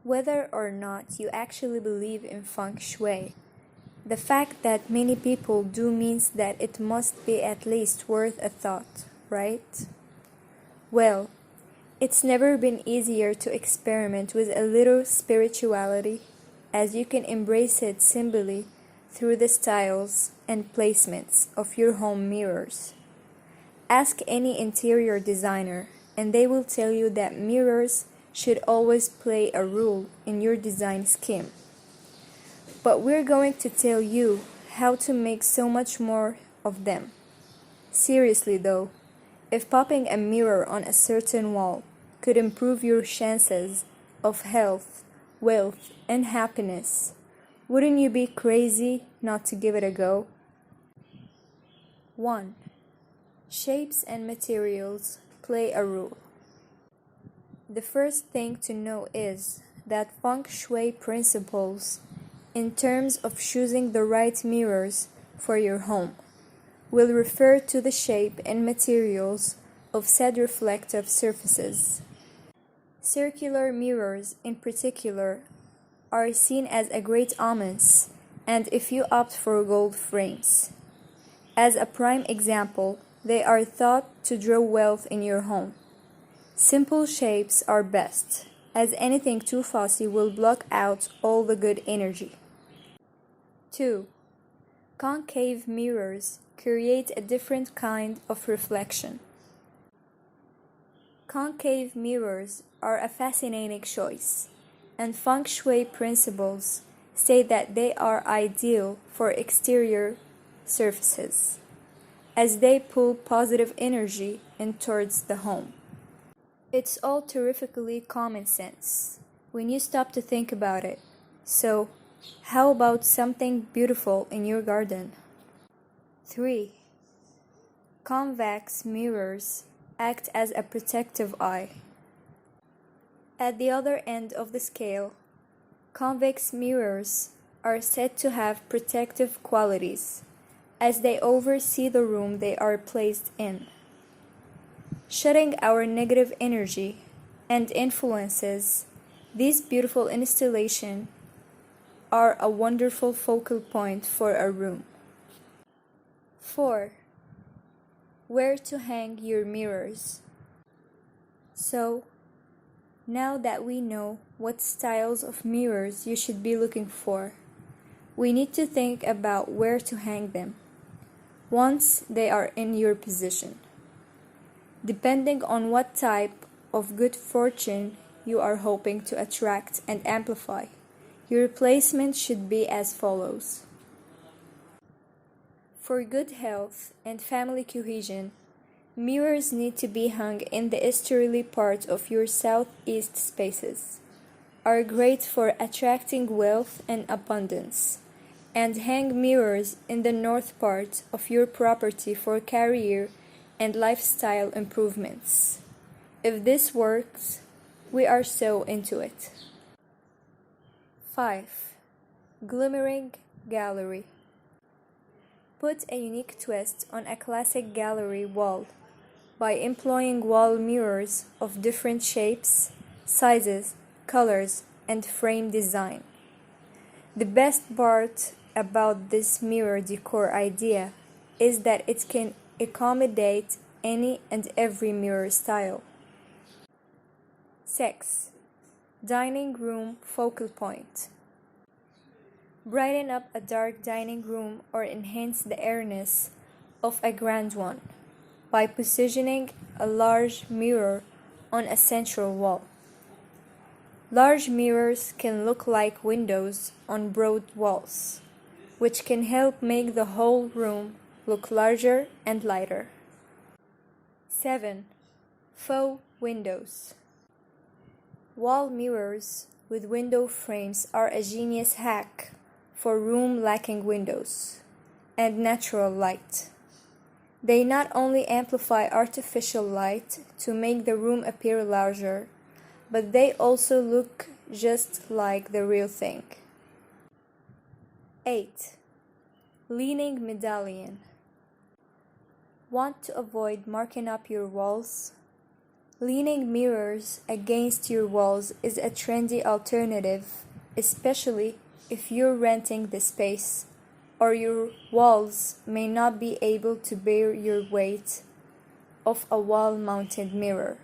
Whether or not you actually believe in feng shui, the fact that many people do means that it must be at least worth a thought, right? Well, it's never been easier to experiment with a little spirituality, as you can embrace it simply through the styles and placements of your home mirrors. Ask any interior designer, and they will tell you that mirrors should always play a role in your design scheme. But we're going to tell you how to make so much more of them. Seriously though, if popping a mirror on a certain wall could improve your chances of health, wealth, and happiness, wouldn't you be crazy not to give it a go? 1. Shapes and materials play a role. The first thing to know is that feng shui principles, in terms of choosing the right mirrors for your home, will refer to the shape and materials of said reflective surfaces. Circular mirrors, in particular, are seen as a great omens, and if you opt for gold frames. As a prime example, they are thought to draw wealth in your home. Simple shapes are best, as anything too fussy will block out all the good energy. 2. Concave mirrors create a different kind of reflection. Concave mirrors are a fascinating choice, and feng shui principles say that they are ideal for exterior surfaces, as they pull positive energy in towards the home. It's all terrifically common sense when you stop to think about it. So, how about something beautiful in your garden? 3. Convex mirrors act as a protective eye. At the other end of the scale, convex mirrors are said to have protective qualities, as they oversee the room they are placed in, shutting our negative energy and influences. These beautiful installations are a wonderful focal point for a room. 4. Where to hang your mirrors. So, now that we know what styles of mirrors you should be looking for, we need to think about where to hang them once they are in your position. Depending on what type of good fortune you are hoping to attract and amplify, your placement should be as follows. For good health and family cohesion, mirrors need to be hung in the easterly part of your southeast spaces, are great for attracting wealth and abundance, and hang mirrors in the north part of your property for career and lifestyle improvements. If this works, we are so into it. 5. Glimmering gallery. Put a unique twist on a classic gallery wall by employing wall mirrors of different shapes, sizes, colors, and frame design. The best part about this mirror decor idea is that it can accommodate any and every mirror style. 6. Dining room focal point. Brighten up a dark dining room or enhance the airiness of a grand one by positioning a large mirror on a central wall. Large mirrors can look like windows on broad walls, which can help make the whole room look larger and lighter. 7. Faux windows. Wall mirrors with window frames are a genius hack for room lacking windows and natural light. They not only amplify artificial light to make the room appear larger, but they also look just like the real thing. 8. Leaning medallion. Want to avoid marking up your walls? Leaning mirrors against your walls is a trendy alternative, especially if you're renting the space or your walls may not be able to bear your weight of a wall-mounted mirror.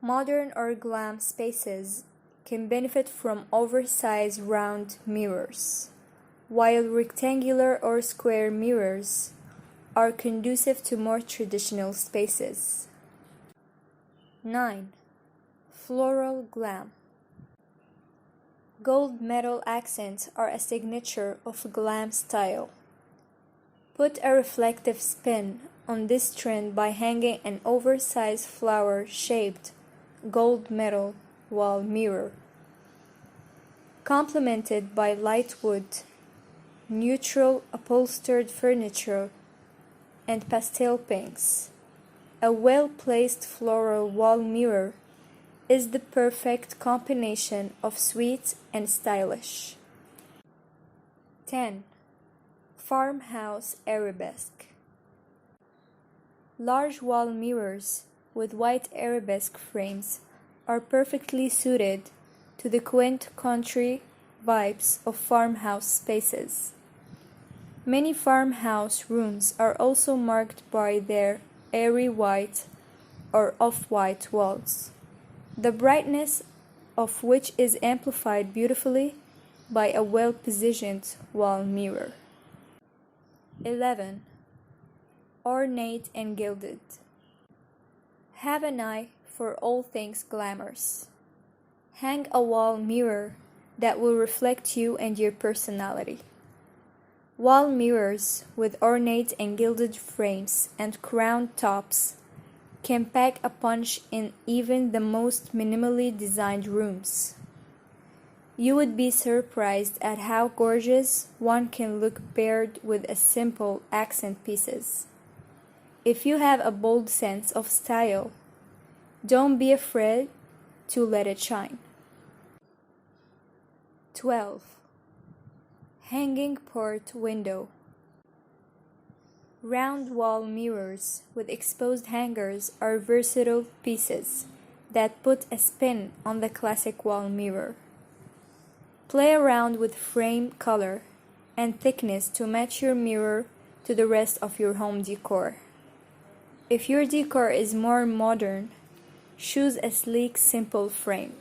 Modern or glam spaces can benefit from oversized round mirrors, while rectangular or square mirrors are conducive to more traditional spaces. 9. Floral glam. Gold metal accents are a signature of glam style. Put a reflective spin on this trend by hanging an oversized flower-shaped gold metal wall mirror, complemented by light wood, neutral upholstered furniture, and pastel pinks. A well-placed floral wall mirror is the perfect combination of sweet and stylish. 10. Farmhouse arabesque. Large wall mirrors with white arabesque frames are perfectly suited to the quaint country vibes of farmhouse spaces. Many farmhouse rooms are also marked by their airy white or off-white walls, the brightness of which is amplified beautifully by a well-positioned wall mirror. 11. Ornate and gilded. Have an eye for all things glamorous. Hang a wall mirror that will reflect you and your personality. Wall mirrors with ornate and gilded frames and crown tops can pack a punch in even the most minimally designed rooms. You would be surprised at how gorgeous one can look paired with a simple accent pieces. If you have a bold sense of style, don't be afraid to let it shine. 12. Hanging port window. Round wall mirrors with exposed hangers are versatile pieces that put a spin on the classic wall mirror. Play around with frame color and thickness to match your mirror to the rest of your home decor. If your decor is more modern, choose a sleek, simple frame.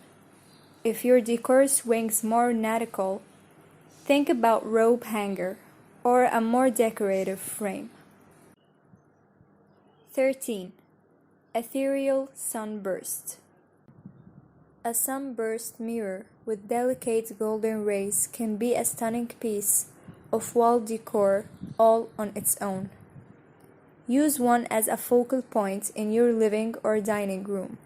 If your decor swings more nautical, think about rope hanger or a more decorative frame. 13. Ethereal sunburst. A sunburst mirror with delicate golden rays can be a stunning piece of wall decor all on its own. Use one as a focal point in your living or dining room,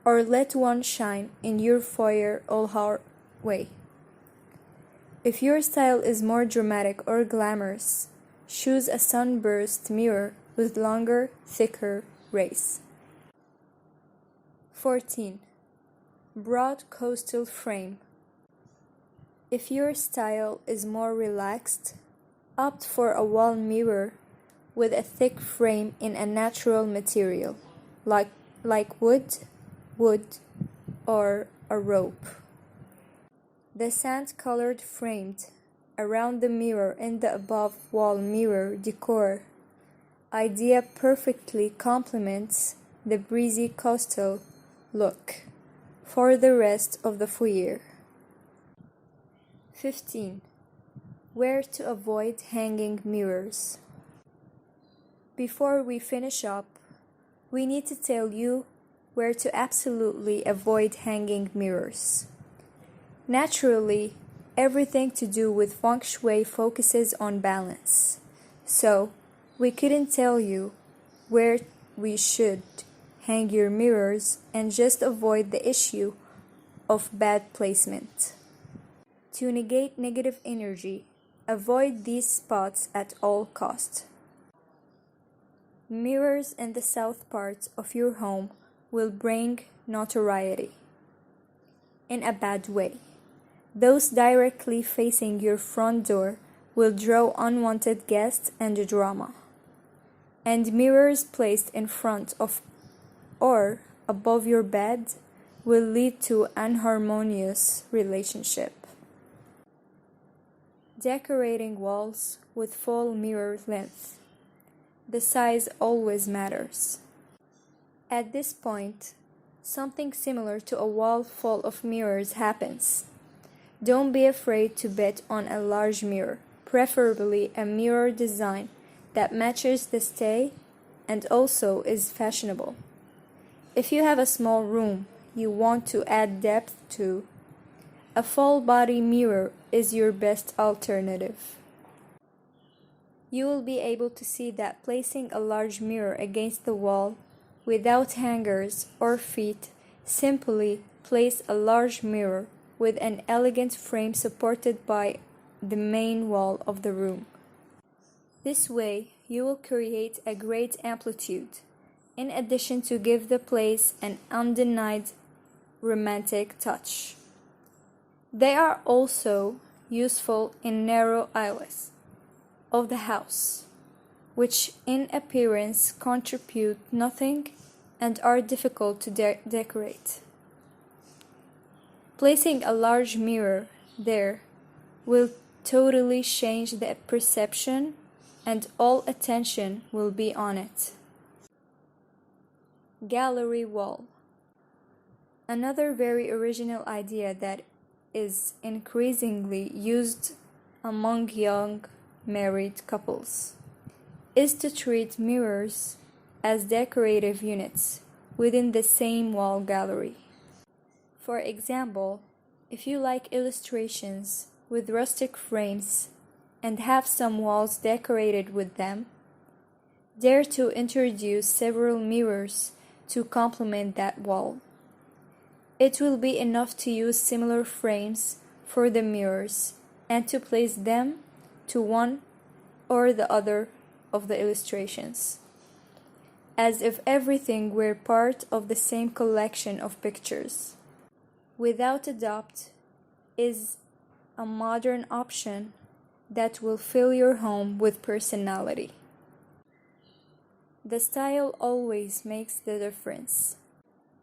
or let one shine in your foyer or hallway. If your style is more dramatic or glamorous, choose a sunburst mirror with longer, thicker rays. 14. Broad coastal frame. If your style is more relaxed, opt for a wall mirror with a thick frame in a natural material, like wood, or a rope. The sand-colored framed around the mirror in the above wall mirror decor idea perfectly complements the breezy coastal look for the rest of the foyer. 15. Where to avoid hanging mirrors. Before we finish up, we need to tell you where to absolutely avoid hanging mirrors. Naturally, everything to do with feng shui focuses on balance, so we couldn't tell you where we should hang your mirrors and just avoid the issue of bad placement. To negate negative energy, avoid these spots at all costs. Mirrors in the south part of your home will bring notoriety in a bad way. Those directly facing your front door will draw unwanted guests and drama. And mirrors placed in front of or above your bed will lead to an unharmonious relationship. Decorating walls with full mirror length. The size always matters. At this point, something similar to a wall full of mirrors happens. Don't be afraid to bet on a large mirror, preferably a mirror design that matches the stay and also is fashionable. If you have a small room you want to add depth to, a full body mirror is your best alternative. You will be able to see that placing a large mirror against the wall without hangers or feet, simply place a large mirror with an elegant frame supported by the main wall of the room. This way, you will create a great amplitude, in addition to give the place an undenied romantic touch. They are also useful in narrow aisles of the house, which in appearance contribute nothing and are difficult to decorate. Placing a large mirror there will totally change the perception and all attention will be on it. Gallery wall. Another very original idea that is increasingly used among young married couples is to treat mirrors as decorative units within the same wall gallery. For example, if you like illustrations with rustic frames and have some walls decorated with them, dare to introduce several mirrors to complement that wall. It will be enough to use similar frames for the mirrors and to place them to one or the other of the illustrations, as if everything were part of the same collection of pictures. Without a doubt, is a modern option that will fill your home with personality. The style always makes the difference.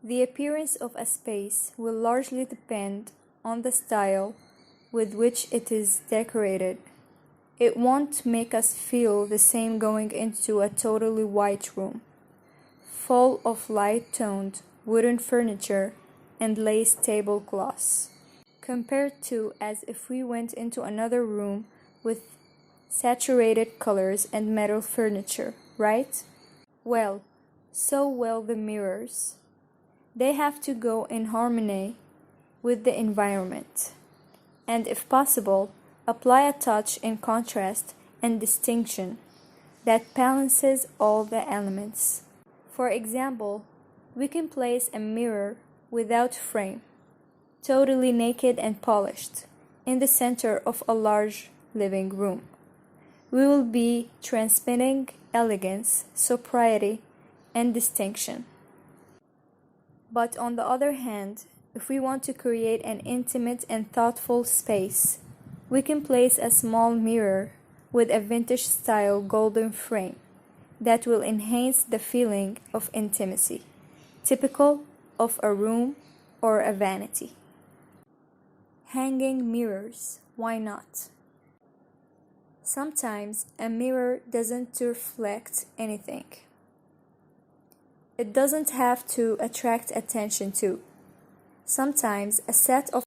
The appearance of a space will largely depend on the style with which it is decorated. It won't make us feel the same going into a totally white room, full of light-toned wooden furniture and lace tablecloths, compared to as if we went into another room with saturated colors and metal furniture, right? Well, so will the mirrors. They have to go in harmony with the environment, and if possible, apply a touch in contrast and distinction that balances all the elements. For example, we can place a mirror without frame, totally naked and polished, in the center of a large living room. We will be transmitting elegance, sobriety, and distinction. But on the other hand, if we want to create an intimate and thoughtful space, we can place a small mirror with a vintage-style golden frame that will enhance the feeling of intimacy, typical of a room or a vanity. Hanging mirrors, why not? Sometimes a mirror doesn't reflect anything. It doesn't have to attract attention too. Sometimes a set of